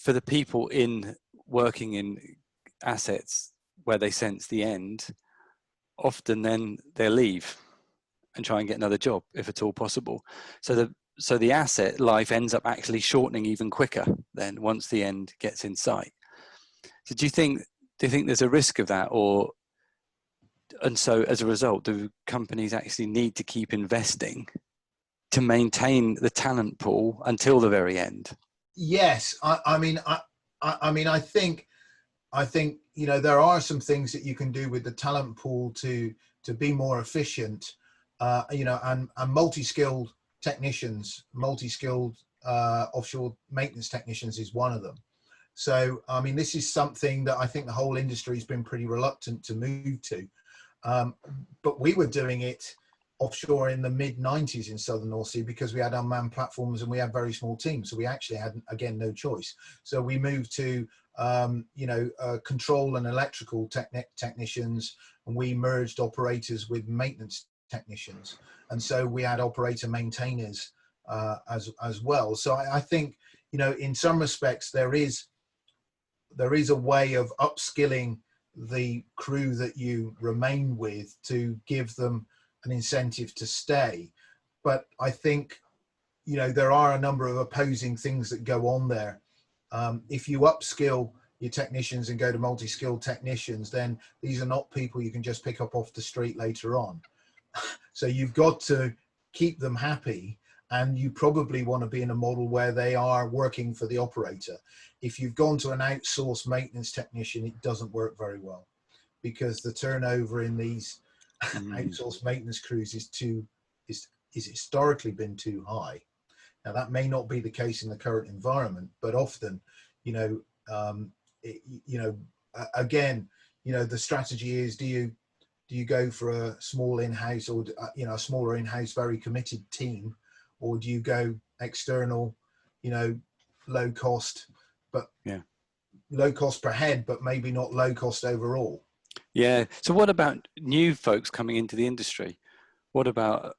for the people in working in assets where they sense the end, often then they'll leave and try and get another job if at all possible. So the asset life ends up actually shortening even quicker then once the end gets in sight. So do you think there's a risk of that, and so as a result, do companies actually need to keep investing to maintain the talent pool until the very end? Yes, I mean, I think there are some things that you can do with the talent pool to be more efficient, and multi-skilled technicians, multi-skilled offshore maintenance technicians is one of them. So, I mean, this is something that I think the whole industry has been pretty reluctant to move to. But we were doing it offshore in the mid-90s in Southern North Sea because we had unmanned platforms and we had very small teams. So we actually had, again, no choice. So we moved to, control and electrical technicians, and we merged operators with maintenance technicians. And so we had operator maintainers as well. So I think, in some respects, there is a way of upskilling the crew that you remain with to give them an incentive to stay. But I think, there are a number of opposing things that go on there. If you upskill your technicians and go to multi-skilled technicians, then these are not people you can just pick up off the street later on. So you've got to keep them happy, and you probably want to be in a model where they are working for the operator. If you've gone to an outsourced maintenance technician, it doesn't work very well because the turnover in these outsourced maintenance crews is historically been too high. Now that may not be the case in the current environment, but often, again, the strategy is, do you go for a small in-house or a smaller in-house, very committed team, or do you go external, low cost, but low cost per head, but maybe not low cost overall? Yeah. So what about new folks coming into the industry? What about,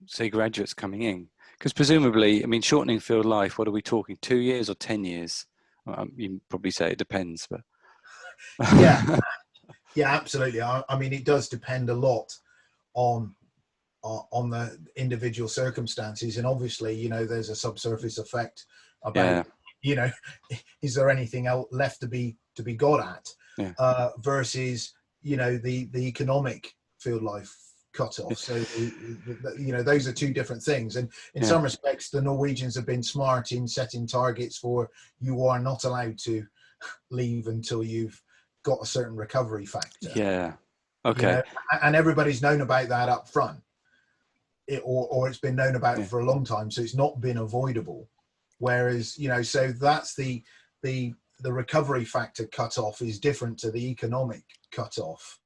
say, graduates coming in? Because presumably, I mean, shortening field life, what are we talking, 2 years or 10 years? You probably say it depends, but. Yeah, absolutely. I mean, it does depend a lot on the individual circumstances. And obviously, there's a subsurface effect about, is there anything else left to be got at, versus, the economic field life cutoff. So, those are two different things. And in some respects, the Norwegians have been smart in setting targets for you are not allowed to leave until you've got a certain recovery factor. Yeah. Okay. And everybody's known about that up front. Or it's been known about for a long time, so it's not been avoidable. Whereas, so that's the recovery factor cutoff is different to the economic cutoff.